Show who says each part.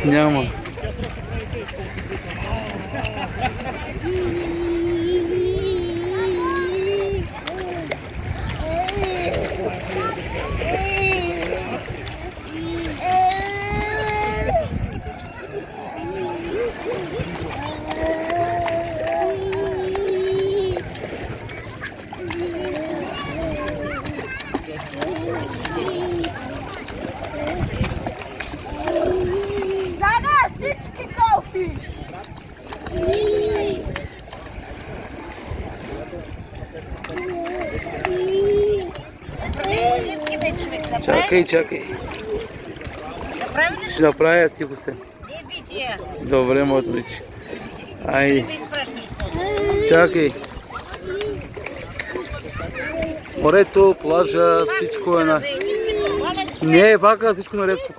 Speaker 1: Няма. Чакай. Ще направя, тихо се. Добре, моето вече. Ай. Чакай. Морето, плажа, всичко е на... Не, вака, всичко наред, спокойно.